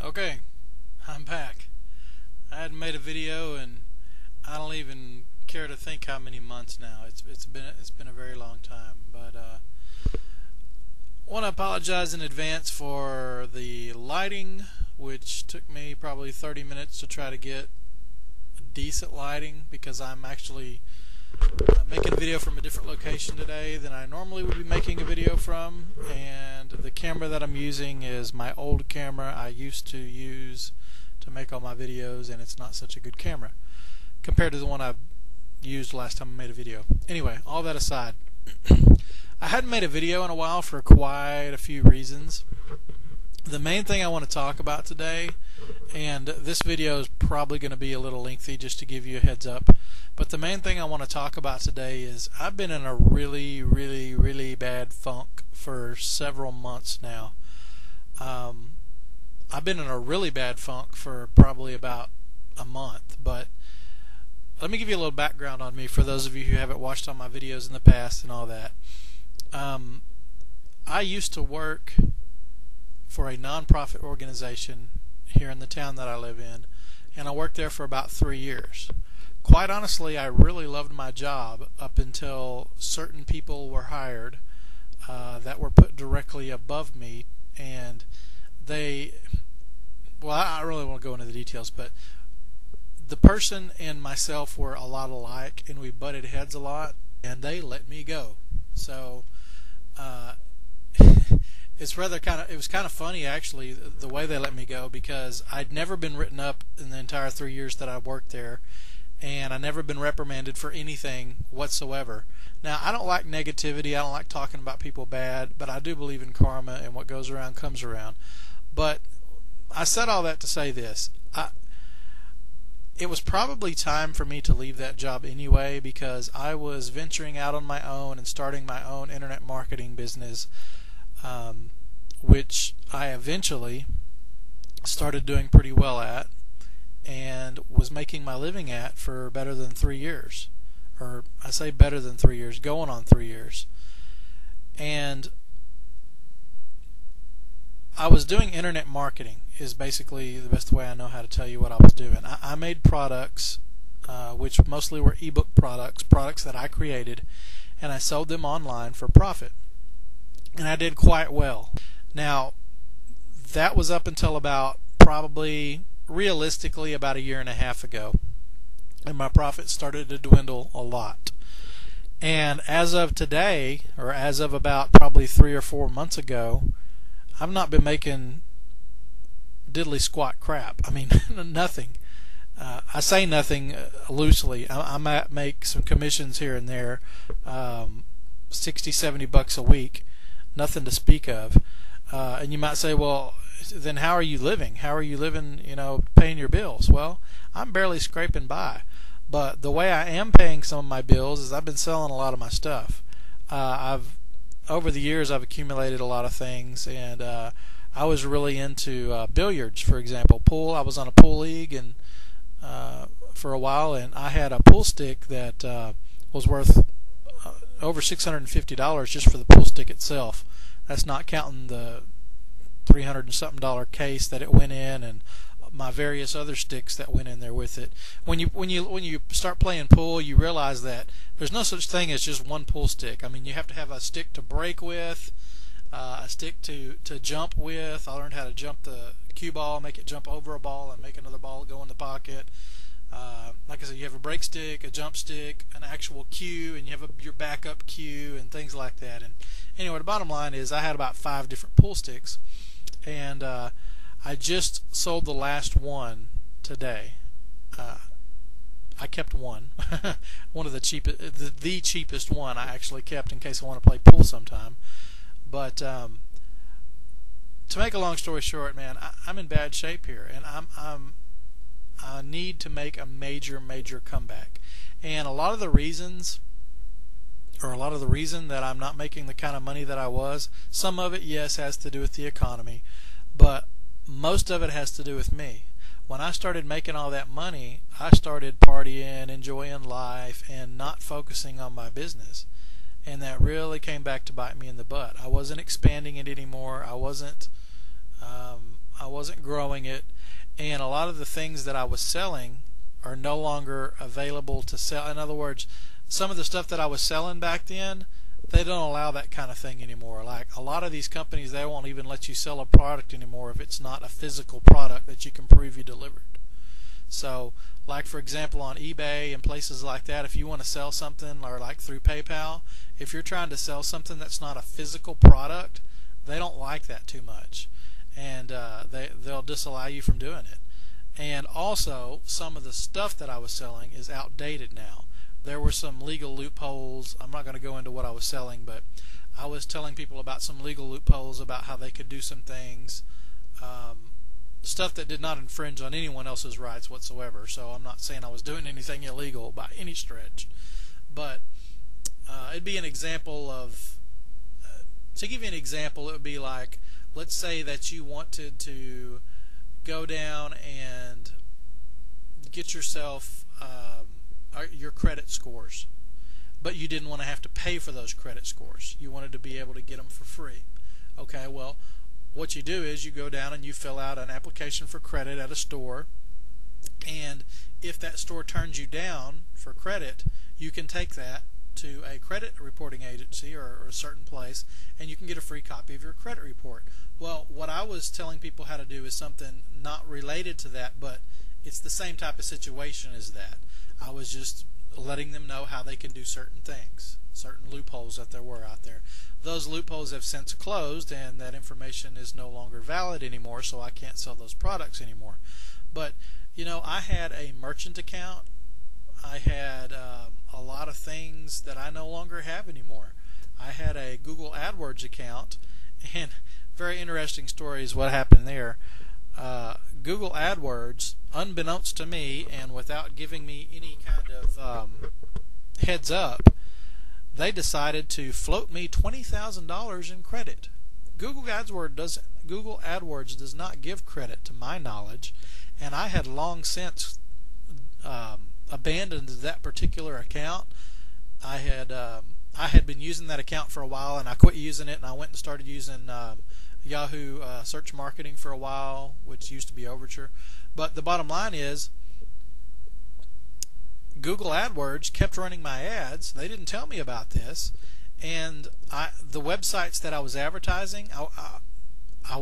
Okay, I'm back. I hadn't made a video and I don't even care to think how many months now. It's been a very long time, but want to apologize in advance for the lighting, which took me probably 30 minutes to try to get decent lighting because I'm actually making a video from a different location today than I normally would be making a video from, and the camera that I'm using is my old camera I used to use to make all my videos, and it's not such a good camera compared to the one I used last time I made a video. Anyway, all that aside, I hadn't made a video in a while for quite a few reasons. The main thing I want to talk about today, and this video is probably going to be a little lengthy just to give you a heads up, but the main thing I want to talk about today is I've been in a really bad funk for several months now. I've been in a really bad funk for probably about a month, but let me give you a little background on me for those of you who haven't watched all my videos in the past and all that. I used to work for a non-profit organization here in the town that I live in, and I worked there for about 3 years. Quite honestly, I really loved my job up until certain people were hired that were put directly above me, and I don't really want to go into the details, but the person and myself were a lot alike, and we butted heads a lot, and they let me go. So it was kind of funny actually the way they let me go, because I'd never been written up in the entire 3 years that I worked there, and I'd never been reprimanded for anything whatsoever. Now, I don't like negativity, I don't like talking about people bad, but I do believe in karma, and what goes around comes around. But I said all that to say this. It was probably time for me to leave that job anyway, because I was venturing out on my own and starting my own internet marketing business, which I eventually started doing pretty well at and was making my living at for better than 3 years. Or I say better than 3 years, going on 3 years. And I was doing internet marketing is basically the best way I know how to tell you what I was doing. I made products, which mostly were ebook products that I created, and I sold them online for profit. And I did quite well. Now, that was up until about probably realistically about 1.5 years ago, and my profits started to dwindle a lot. And as of today, or as of about probably 3 or 4 months ago, I've not been making diddly squat crap. I mean, nothing. I say nothing loosely. I might make some commissions here and there, 60, 70 bucks a week, nothing to speak of. And you might say, well, then how are you living? How are you living, paying your bills? Well, I'm barely scraping by. But the way I am paying some of my bills is I've been selling a lot of my stuff. Over the years, I've accumulated a lot of things, and I was really into billiards, for example. Pool. I was on a pool league and for a while, and I had a pool stick that was worth over $650 just for the pool stick itself. That's not counting the $300 and something case that it went in, and my various other sticks that went in there with it. When you start playing pool, you realize that there's no such thing as just one pool stick. I mean, you have to have a stick to break with, a stick to jump with. I learned how to jump the cue ball, make it jump over a ball, and make another ball go in the pocket. Like I said, you have a break stick, a jump stick, an actual cue, and you have your backup cue, and things like that. And anyway, the bottom line is I had about 5 different pool sticks, and I just sold the last one today. I kept one, one of the cheapest, the cheapest one I actually kept in case I want to play pool sometime. But to make a long story short, man, I'm in bad shape here, and I need to make a major comeback. And a lot of the reason that I'm not making the kind of money that I was, some of it, yes, has to do with the economy, but most of it has to do with me. When I started making all that money, I started partying, enjoying life, and not focusing on my business. And that really came back to bite me in the butt. I wasn't expanding it anymore. I wasn't I wasn't growing it, and a lot of the things that I was selling are no longer available to sell. In other words, some of the stuff that I was selling back then, they don't allow that kind of thing anymore. Like a lot of these companies, they won't even let you sell a product anymore if it's not a physical product that you can prove you delivered. So, like for example, on eBay and places like that, if you want to sell something, or like through PayPal, if you're trying to sell something that's not a physical product, they don't like that too much, and they'll disallow you from doing it. And also, some of the stuff that I was selling is outdated now. There were some legal loopholes. I'm not going to go into what I was selling, but I was telling people about some legal loopholes about how they could do some things, stuff that did not infringe on anyone else's rights whatsoever. So I'm not saying I was doing anything illegal by any stretch, but it'd be an example of, to give you an example, it would be like, let's say that you wanted to go down and get yourself your credit scores, but you didn't want to have to pay for those credit scores. You wanted to be able to get them for free. Okay, well, what you do is you go down and you fill out an application for credit at a store, and if that store turns you down for credit, you can take that to a credit reporting agency or a certain place, and you can get a free copy of your credit report. Well, what I was telling people how to do is something not related to that, but it's the same type of situation as that. I was just letting them know how they can do certain things, certain loopholes that there were out there. Those loopholes have since closed, and that information is no longer valid anymore, so I can't sell those products anymore. But, you know, I had a merchant account. I had a lot of things that I no longer have anymore. I had a Google AdWords account, and very interesting story is what happened there. Google AdWords, unbeknownst to me and without giving me any kind of heads up, they decided to float me $20,000 in credit. Google AdWords does not give credit to my knowledge, and I had long since abandoned that particular account. I had been using that account for a while, and I quit using it, and I went and started using Yahoo search marketing for a while, which used to be Overture. But the bottom line is, Google AdWords kept running my ads. They didn't tell me about this, and the websites that I was advertising,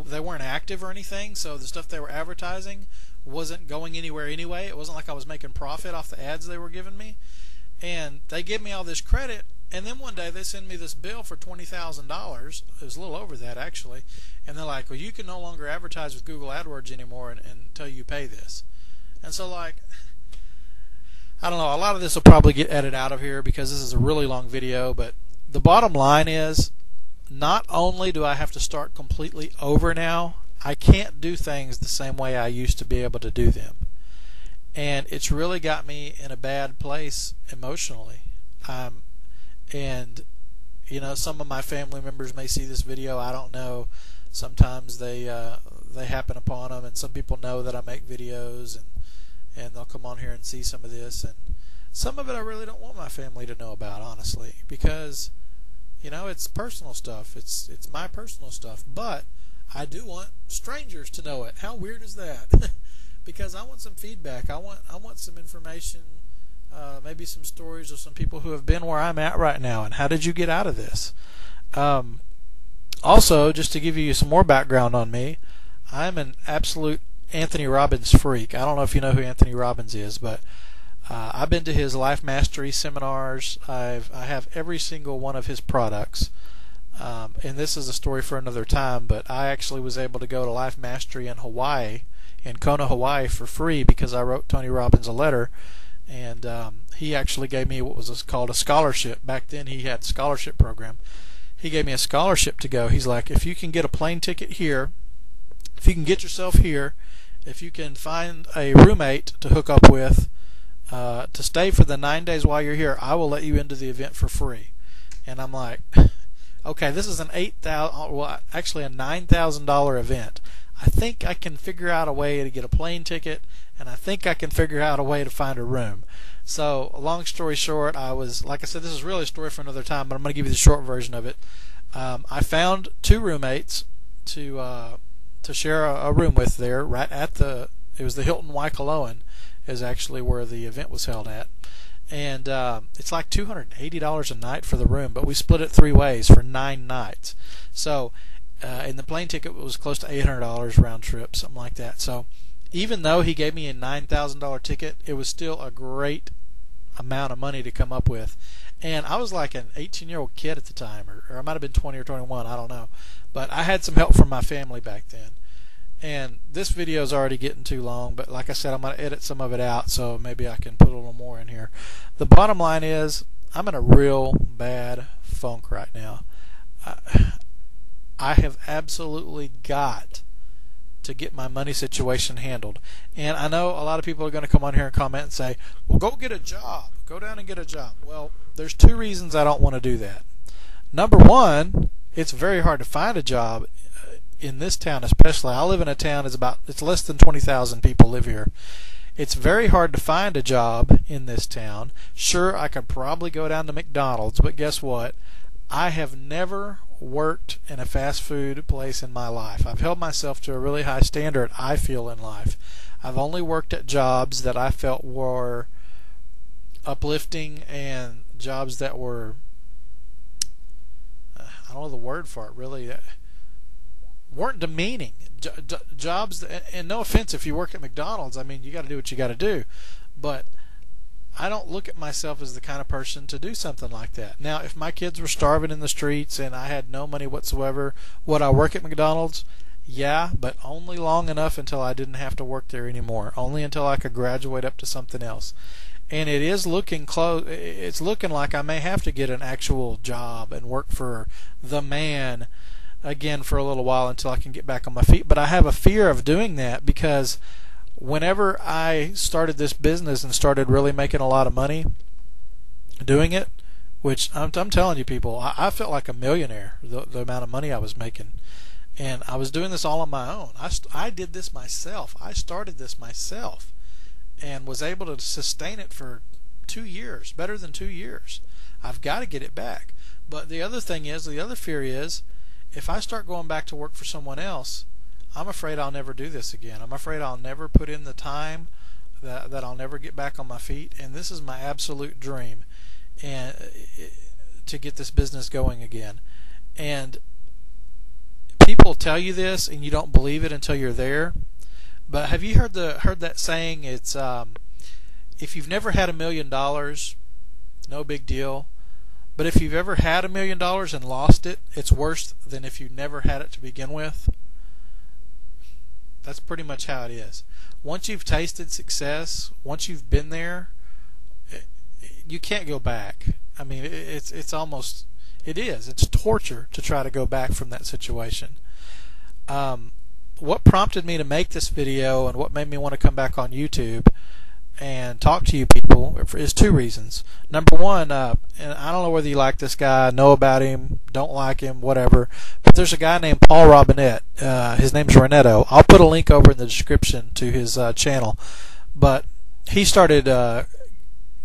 they weren't active or anything, so the stuff they were advertising wasn't going anywhere anyway. It wasn't like I was making profit off the ads they were giving me, and they give me all this credit, and then one day they send me this bill for $20,000. It was a little over that, actually, and they're like, well, you can no longer advertise with Google AdWords anymore until you pay this. And so, like, I don't know, a lot of this will probably get edited out of here because this is a really long video, but the bottom line is, not only do I have to start completely over now, I can't do things the same way I used to be able to do them. And it's really got me in a bad place emotionally. And, you know, some of my family members may see this video. I don't know. Sometimes they happen upon them, and some people know that I make videos, and they'll come on here and see some of this. And some of it I really don't want my family to know about, honestly, because, you know, it's personal stuff. It's my personal stuff. But I do want strangers to know it. How weird is that? Because I want some feedback. I want some information, maybe some stories of some people who have been where I'm at right now, and how did you get out of this? Also, just to give you some more background on me, I'm an absolute Anthony Robbins freak. I don't know if you know who Anthony Robbins is, but I've been to his Life Mastery seminars. I have every single one of his products. And this is a story for another time, but I actually was able to go to Life Mastery in Hawaii, in Kona, Hawaii, for free because I wrote Tony Robbins a letter, and he actually gave me what was called a scholarship. Back then he had a scholarship program. He gave me a scholarship to go. He's like, if you can get a plane ticket here, if you can get yourself here, if you can find a roommate to hook up with, to stay for the 9 days while you're here, I will let you into the event for free. And I'm like, okay, this is an actually a $9,000 event. I think I can figure out a way to get a plane ticket, and I think I can figure out a way to find a room. So, long story short, like I said, this is really a story for another time, but I'm going to give you the short version of it. I found two roommates to to share a room with there, right at it was the Hilton Waikoloan is actually where the event was held at. And it's like $280 a night for the room, but we split it 3 ways for 9 nights. So, and the plane ticket was close to $800 round trip, something like that. So, even though he gave me a $9,000 ticket, it was still a great amount of money to come up with. And I was like an 18-year-old kid at the time, or I might have been 20 or 21, I don't know. But I had some help from my family back then. And this video is already getting too long, but like I said, I'm going to edit some of it out, so maybe I can put a little more in here. The bottom line is, I'm in a real bad funk right now. I have absolutely got to get my money situation handled. And I know a lot of people are going to come on here and comment and say, well, go get a job. Go down and get a job. Well, there's 2 reasons I don't want to do that. Number one, it's very hard to find a job in this town especially. I live in a town, it's less than 20,000 people live here. It's very hard to find a job in this town. Sure, I could probably go down to McDonald's, but guess what? I have never worked in a fast food place in my life. I've held myself to a really high standard, I feel, in life. I've only worked at jobs that I felt were uplifting and jobs that were, I don't know the word for it really, weren't demeaning. Jobs that, and no offense if you work at McDonald's, I mean, you got to do what you got to do, but I don't look at myself as the kind of person to do something like that. Now, if my kids were starving in the streets and I had no money whatsoever, would I work at McDonald's? Yeah, but only long enough until I didn't have to work there anymore. Only until I could graduate up to something else. And it is looking close. It's looking like I may have to get an actual job and work for the man again for a little while until I can get back on my feet. But I have a fear of doing that because whenever I started this business and started really making a lot of money doing it, which I'm telling you people, I felt like a millionaire, the amount of money I was making. And I was doing this all on my own. I did this myself. I started this myself and was able to sustain it for 2 years, better than 2 years. I've got to get it back. But the other thing is, the other fear is, if I start going back to work for someone else, I'm afraid I'll never do this again. I'm afraid I'll never put in the time, that I'll never get back on my feet. And this is my absolute dream, and to get this business going again. And people tell you this, and you don't believe it until you're there. But have you heard that saying? It's if you've never had $1 million, no big deal. But if you've ever had $1 million and lost it, it's worse than if you never had it to begin with. That's pretty much how it is. Once you've tasted success, once you've been there, you can't go back. I mean, it's almost, it is. It's torture to try to go back from that situation. What prompted me to make this video and what made me want to come back on YouTube and talk to you people is 2 reasons. Number one, and I don't know whether you like this guy, know about him, don't like him, whatever, but there's a guy named Paul Robinette. His name's Renetto. I'll put a link over in the description to his channel. But he started,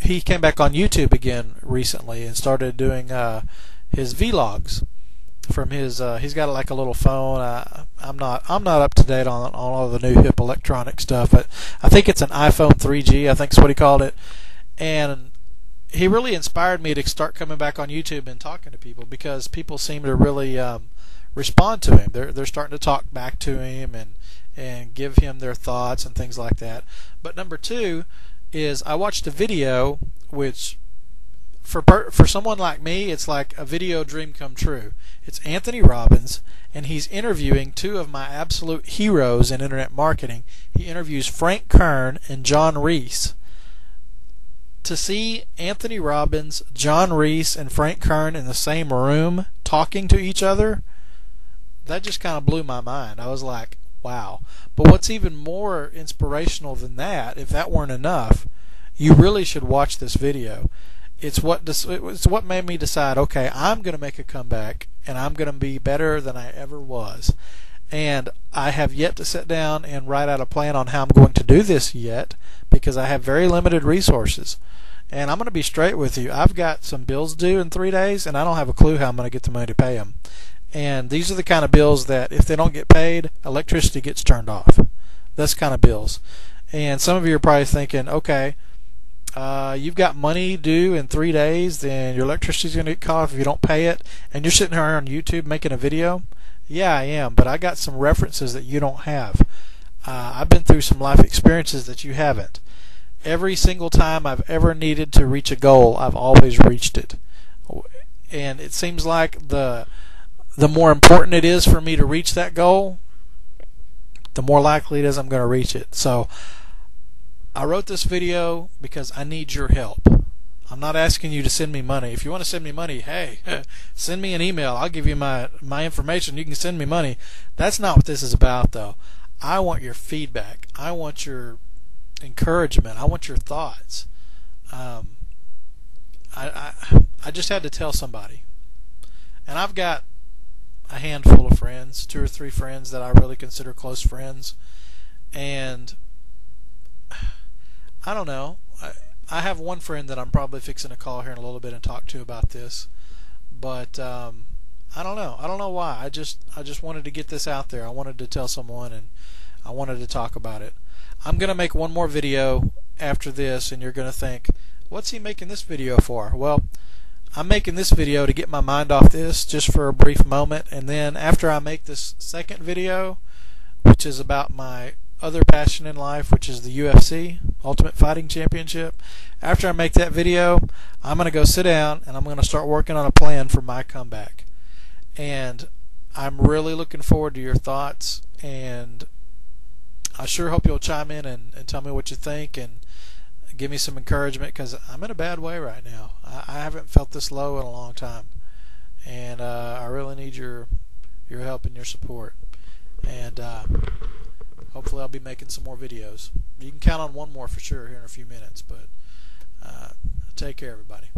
he came back on YouTube again recently and started doing his vlogs from his. He's got like a little phone. I'm not up to date on all the new hip electronic stuff, but I think it's an iPhone 3G. I think is what he called it, and he really inspired me to start coming back on YouTube and talking to people because people seem to really respond to him. They're starting to talk back to him and give him their thoughts and things like that. But number 2 is I watched a video which for someone like me, it's like a video dream come true. It's Anthony Robbins, and he's interviewing 2 of my absolute heroes in internet marketing. He interviews Frank Kern and John Reese. To see Anthony Robbins, John Reese, and Frank Kern in the same room talking to each other, that just kind of blew my mind. I was like, wow. But what's even more inspirational than that, if that weren't enough, you really should watch this video. It's what made me decide, okay, I'm going to make a comeback, and I'm going to be better than I ever was. And I have yet to sit down and write out a plan on how I'm going to do this yet, because I have very limited resources. And I'm going to be straight with you. I've got some bills due in 3 days, and I don't have a clue how I'm going to get the money to pay them. And these are the kind of bills that if they don't get paid, electricity gets turned off. That's kind of bills. And some of you are probably thinking, okay, you've got money due in 3 days, then your electricity's going to get cut off if you don't pay it, and you're sitting here on YouTube making a video. Yeah, I am, but I got some references that you don't have. I've been through some life experiences that you haven't. Every single time I've ever needed to reach a goal, I've always reached it. And it seems like the more important it is for me to reach that goal, the more likely it is I'm going to reach it. So I wrote this video because I need your help. I'm not asking you to send me money. If you want to send me money, hey, send me an email. I'll give you my information. You can send me money. That's not what this is about, though. I want your feedback. I want your encouragement. I want your thoughts. I just had to tell somebody. And I've got a handful of friends, 2 or 3 friends that I really consider close friends. And I don't know. I have one friend that I'm probably fixing to call here in a little bit and talk to about this, but I don't know. I don't know why. I just wanted to get this out there. I wanted to tell someone, and I wanted to talk about it. I'm going to make one more video after this, and you're going to think, what's he making this video for? Well, I'm making this video to get my mind off this just for a brief moment, and then after I make this second video, which is about my other passion in life, which is the UFC, Ultimate Fighting Championship. After I make that video, I'm going to go sit down and I'm going to start working on a plan for my comeback. And I'm really looking forward to your thoughts, and I sure hope you'll chime in and tell me what you think and give me some encouragement, because I'm in a bad way right now. I haven't felt this low in a long time, and I really need your help and your support. And hopefully I'll be making some more videos. You can count on one more for sure here in a few minutes, but take care, everybody.